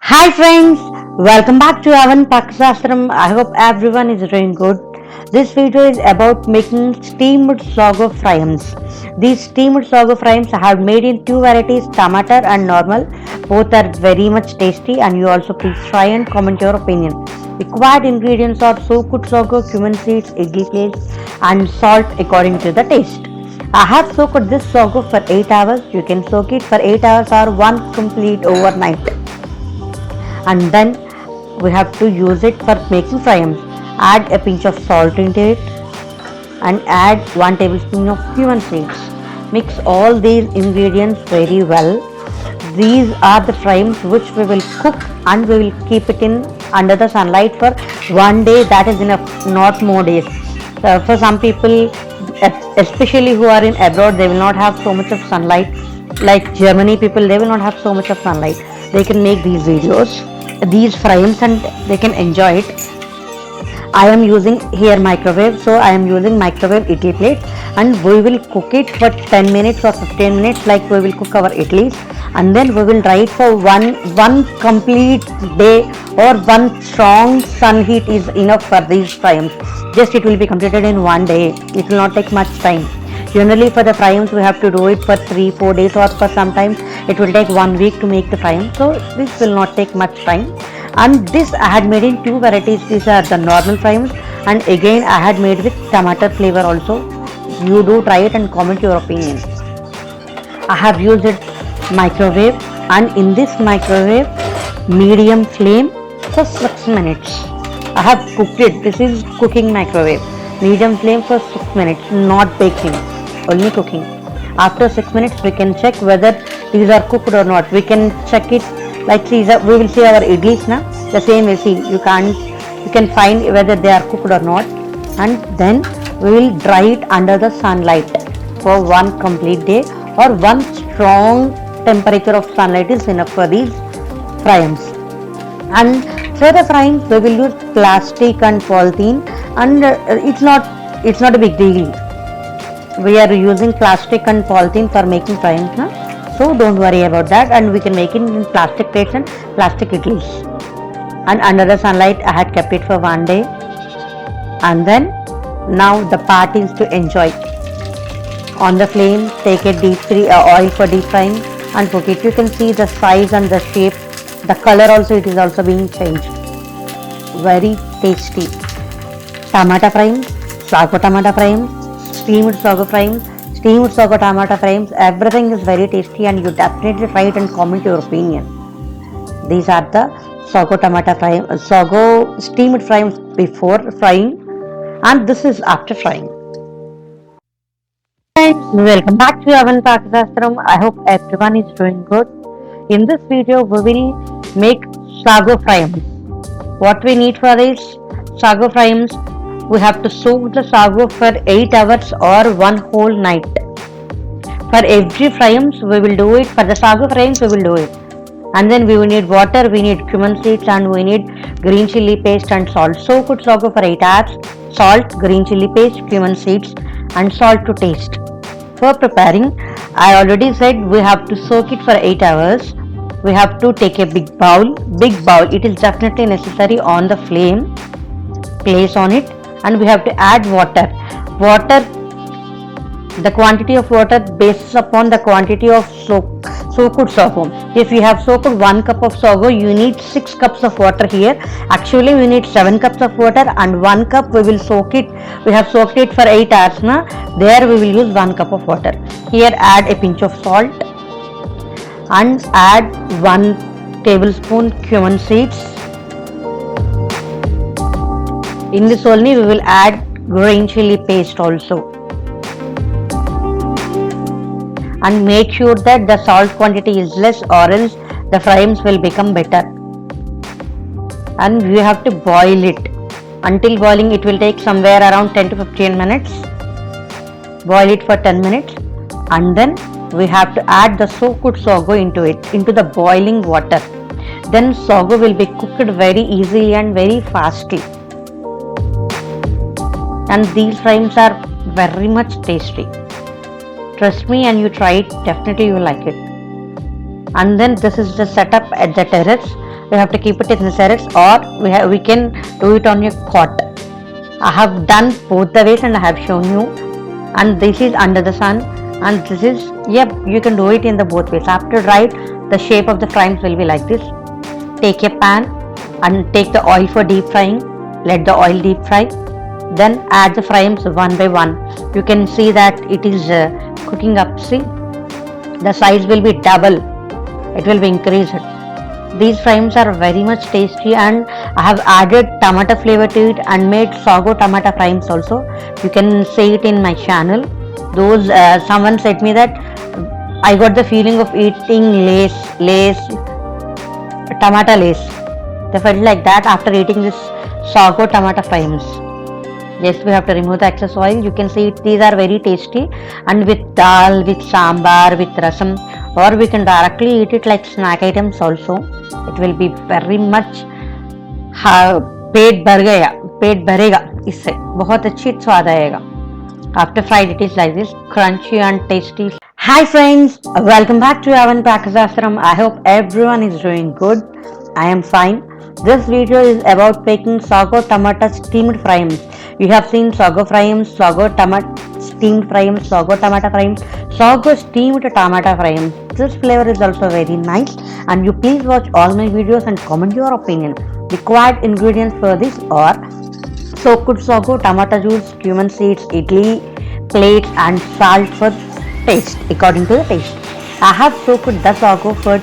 Hi friends, welcome back to Avan Pakasastram. I hope everyone is doing good. This video is about making steamed sago fryams. These steamed sago fryams I have made in two varieties, tomato and normal. Both are very much tasty and you also please try and comment your opinion. Required ingredients are soaked sago, cumin seeds, idli paste and salt according to the taste. I have soaked this sago for 8 hours. You can soak it for 8 hours or one complete overnight, and then we have to use it for making fryams. Add a pinch of salt into it and add 1 tablespoon of cumin seeds. Mix all these ingredients very well. These are the fryams which we will cook and we will keep it in under the sunlight for one day. That is enough, not more days. For some people, especially who are in abroad, they will not have so much of sunlight. Like Germany people, they will not have so much of sunlight. They can make these frames and they can enjoy it. I am using here microwave, so I am using microwave idli plate and we will cook it for 10 minutes or 15 minutes like we will cook our idlis, and then we will dry it for one complete day, or one strong sun heat is enough for these frames. Just it will be completed in one day. It will not take much time. Generally for the fryams we have to do it for 3-4 days, or for sometimes it will take 1 week to make the fryam. So this will not take much time. And this I had made in two varieties. These are the normal fryams and again I had made with tomato flavor also. You do try it and comment your opinion. I have used it microwave, and in this microwave medium flame for 6 minutes. I have cooked it. This is cooking microwave. Medium flame for 6 minutes, not baking, only cooking. After 6 minutes we can check whether these are cooked or not. We can check it like we will see our idlis now. The same way, see, you can find whether they are cooked or not, and then we will dry it under the sunlight for one complete day, or one strong temperature of sunlight is enough for these fryams. And for the frying we will use plastic and polythene, and it's not a big deal. We are using plastic and polythene for making fryings now, so don't worry about that, and we can make it in plastic plates and plastic idlis. And under the sunlight I had kept it for one day, and then now the part is to enjoy. On the flame take a oil for deep frying and cook it. You can see the size and the shape, the color also, it is also being changed. Very tasty. Tomato frying, sago tomato frying, steamed sago frying, steamed sago tomato frying, everything is very tasty and you definitely try it and comment your opinion. These are the sago tomato frying, sago steamed frying before frying, and this is after frying. Welcome back to Avan Pakasastram. I hope everyone is doing good. In this video we will make sago fryams. What we need for this sago fryams, we have to soak the sago for 8 hours or one whole night. For every fryams we will do it. For the sago fryams we will do it. And then we will need water, we need cumin seeds, and we need green chili paste and salt. Soak sago for 8 hours. Salt, green chili paste, cumin seeds and salt to taste. For preparing, I already said we have to soak it for 8 hours. We have to take a big bowl. It is definitely necessary on the flame. Place on it, and we have to add water. The quantity of water bases upon the quantity of soaked sago. If you have soaked 1 cup of sago, you need 6 cups of water here. Actually we need 7 cups of water, and 1 cup we will soak it. We have soaked it for 8 hours now. There we will use 1 cup of water. Here add a pinch of salt and add 1 tablespoon cumin seeds. In this only we will add green chili paste also. And make sure that the salt quantity is less, or else the fryams will become better. And we have to boil it. Until boiling it will take somewhere around 10 to 15 minutes. Boil it for 10 minutes, and then we have to add the soaked sago into the boiling water. Then sago will be cooked very easily and very fastly. And these fryams are very much tasty. Trust me, and you try it, definitely you will like it. And then this is the setup at the terrace. you have to keep it in the ceramics, or we can do it on your cot. I have done both the ways and I have shown you. And this is under the sun, and this is, yep, you can do it in the both ways. After right, the shape of the frames will be like this. Take a pan and take the oil for deep frying. Let the oil deep fry. Then add the frames one by one. You can see that it is cooking up. See, the size will be double. It will be increased. These frames are very much tasty, and I have added tomato flavor to it and made sago tomato frames also. You can see it in my channel. Those someone said me that I got the feeling of eating tomato lace. They felt like that after eating this sago tomato frames. Yes, we have to remove the excess oil. You can see it, these are very tasty, and with dal, with sambar, with rasam, or we can directly eat it like snack items also. It will be very much पेट भरेगा इससे, बहुत अच्छी स्वाद आएगा. After fried, it is like this, crunchy and tasty. Hi friends, welcome back to Avan Pakashastram. I hope everyone is doing good. I am fine. This video is about making sago tomato steamed frames. You have seen sago frames, sago tomato steamed frames, sago tomato frames, sago steamed tomato frames. This flavor is also very nice, and you please watch all my videos and comment your opinion. Required ingredients for this are soaked sago, tomato juice, cumin seeds, idli plates, and salt for taste, according to the taste. I have soaked the sago for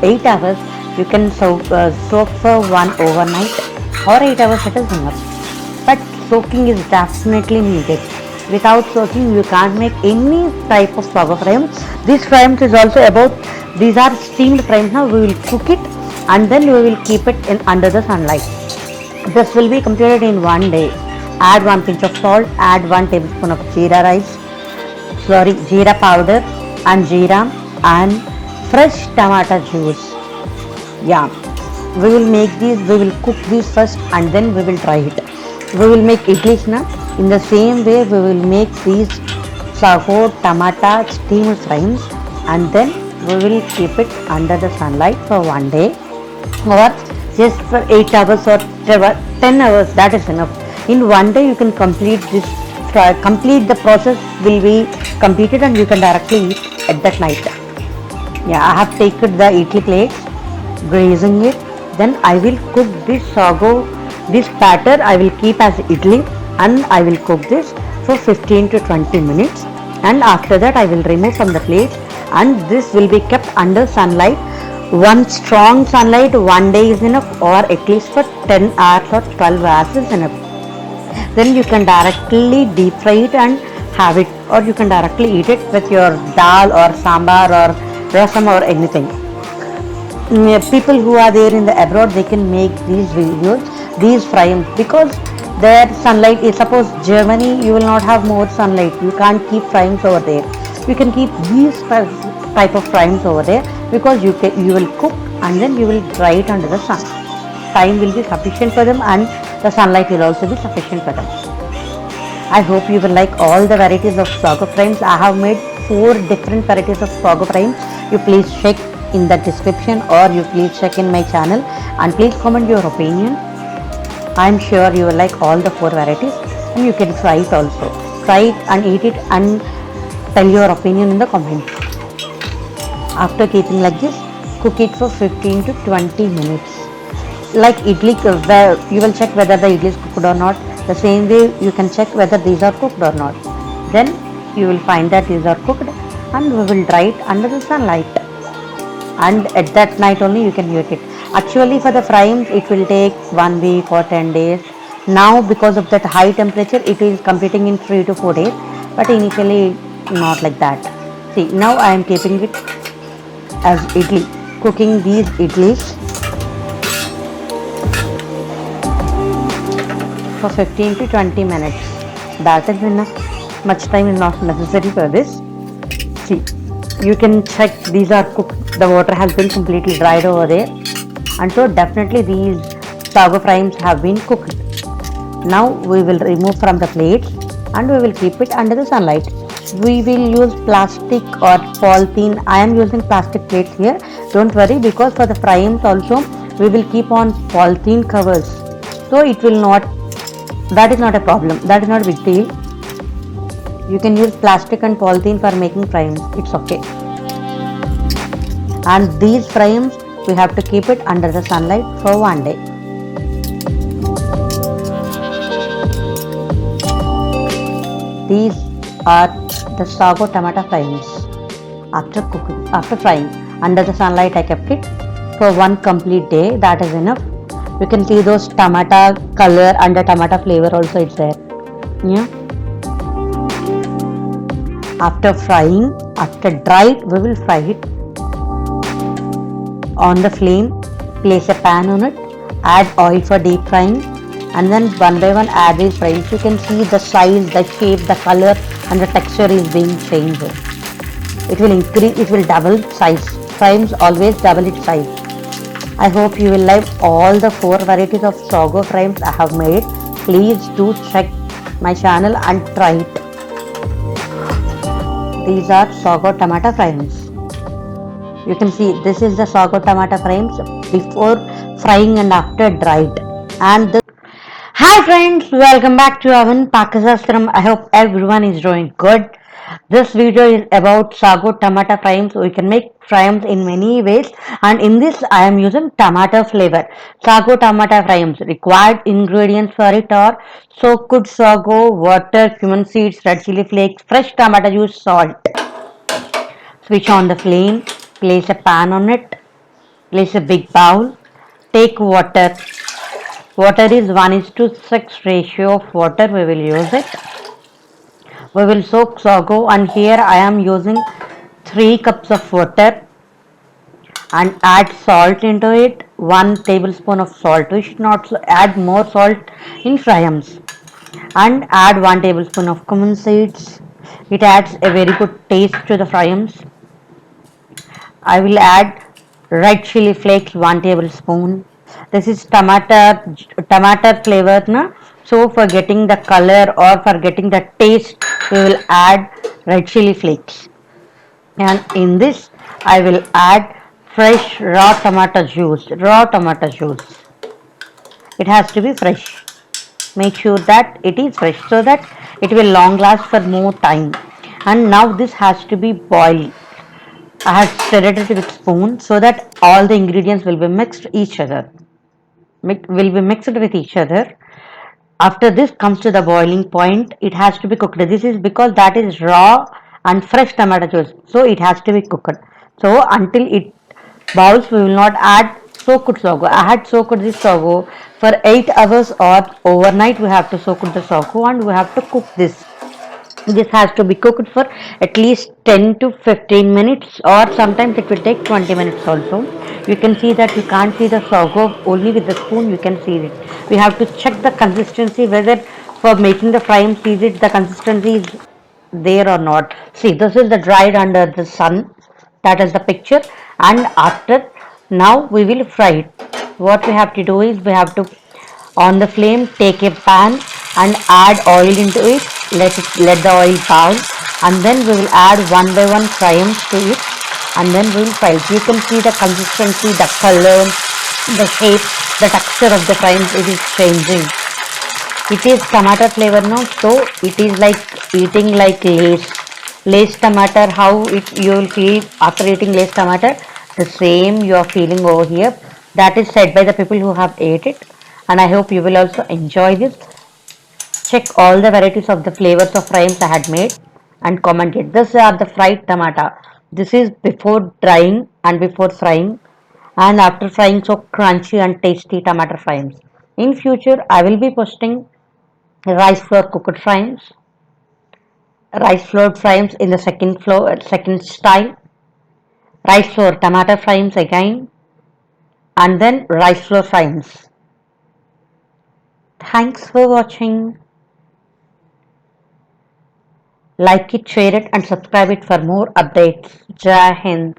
8 hours. You can soak for one overnight, or 8 hours it is enough. But soaking is definitely needed. Without soaking, you can't make any type of sago frames. This frames is also about, these are steamed frames. Now we will cook it and then we will keep it in under the sunlight. This will be completed in one day. Add 1 pinch of salt, add 1 tablespoon of jeera powder and jeera, and fresh tomato juice. Yeah, we will make these, we will cook these first and then we will try it. We will make idlis now. In the same way, we will make these sago tomato steamed frames, and then we will keep it under the sunlight for one day, or just for 8 hours or 10 hours. That is enough. In one day, you can complete this. Complete the process will be completed, and you can directly eat at that night. Yeah, I have taken the idli plates, grazing it. Then I will cook this sago, this batter I will keep as idli, and I will cook this for 15 to 20 minutes, and after that I will remove from the plate, and this will be kept under sunlight. One strong sunlight one day is enough, or at least for 10 hours or 12 hours is enough. Then you can directly deep fry it and have it, or you can directly eat it with your dal or sambar or rasam or anything. People who are there in the abroad, they can make these videos, these frames, because their sunlight is, suppose Germany, you will not have more sunlight, you can't keep frames over there. You can keep these type of frames over there, because you will cook and then you will dry it under the sun. Time will be sufficient for them, and the sunlight will also be sufficient for them. I hope you will like all the varieties of sago frames. I have made 4 different varieties of sago frames. You please check in the description, or you please check in my channel, and please comment your opinion. I am sure you will like all the 4 varieties, and you can try it also. Try it and eat it and tell your opinion in the comments. After keeping like this, cook it for 15 to 20 minutes. Like idli, you will check whether the idli is cooked or not. The same way you can check whether these are cooked or not. Then you will find that these are cooked, and we will dry it under the sunlight. And at that night only you can eat it. Actually, for the frames, it will take 1 week or 10 days. Now, because of that high temperature, it is completing in 3 to 4 days. But initially, not like that. See, now I am keeping it as idli, cooking these idlis for 15 to 20 minutes. That is enough. Much time is not necessary for this. See, you can check these are cooked. The water has been completely dried over there, and so definitely these sago frames have been cooked. Now we will remove from the plates, and we will keep it under the sunlight. We will use plastic or polythene. I am using plastic plates here. Don't worry, because for the frames also we will keep on polythene covers, so it will not, that is not a problem, that is not a big deal. You can use plastic and polythene for making frames, it's okay. And these frames we have to keep it under the sunlight for one day. These are the sago tomato frames. After frying under the sunlight, I kept it for one complete day. That is enough. You can see those tomato color and the tomato flavor also it's there. Yeah. After frying, after dried, we will fry it on the flame. Place a pan on it. Add oil for deep frying, and then one by one add these frames. You can see the size, the shape, the color, and the texture is being changed. It will increase, it will double size. Frames always double its size. I hope you will like all the 4 varieties of sago frames I have made. Please do check my channel and try it. These are sago tomato frames. You can see this is the sago tomato frames before frying and after dried. And hi friends, welcome back to Avan Pakasastram. I hope everyone is doing good. This video is about sago tomato frames. We can make frames in many ways, and in this I am using tomato flavor. Sago tomato frames. Required ingredients for it are soaked sago, water, cumin seeds, red chili flakes, fresh tomato juice, salt. Switch on the flame, place a pan on it, place a big bowl, take water. Water is 1:6 ratio of water, we will use it. We will soak sago, and here I am using 3 cups of water and add salt into it, 1 tablespoon of salt. We should not add more salt in frames. And add 1 tablespoon of cumin seeds. It adds a very good taste to the frames. I will add red chili flakes 1 tablespoon. This is tomato flavor, na? So for getting the color or for getting the taste, we will add red chili flakes. And in this, I will add fresh raw tomato juice. It has to be fresh. Make sure that it is fresh so that it will long last for more time. And now this has to be boiled. I have stirred it with spoon so that all the ingredients will be mixed with each other. After this comes to the boiling point, it has to be cooked. This is because that is raw and fresh tomato juice, so it has to be cooked. So until it boils, we will not add soaked sago. I had soaked this sago for 8 hours or overnight. We have to soak the sago and we have to cook this. This has to be cooked for at least 10 to 15 minutes, or sometimes it will take 20 minutes also. You can see that you can't see the sago, only with the spoon you can see it. We have to check the consistency whether for making the frames the consistency is there or not. See, this is the dried under the sun. That is the picture. And after, now we will fry it. What we have to do is we have to on the flame take a pan and add oil into it. Let the oil boil, and then we will add one by one frames to it, and then we will fry it. You can see the consistency, the color, the shape, the texture of the frames. It is changing. It is tomato flavor now, so it is like eating like Lays tomato. How you will feel after eating Lays tomato, the same you are feeling over here. That is said by the people who have ate it, and I hope you will also enjoy this. Check all the varieties of the flavors of frames I had made and comment it. These are the fried tomato. This is before drying and before frying, and after frying, so crunchy and tasty tomato frames. In future, I will be posting rice flour cooked frames, rice flour frames in the second style, rice flour tomato frames again, and then rice flour frames. Thanks for watching. Like it, share it, and subscribe it for more updates. Jai Hind.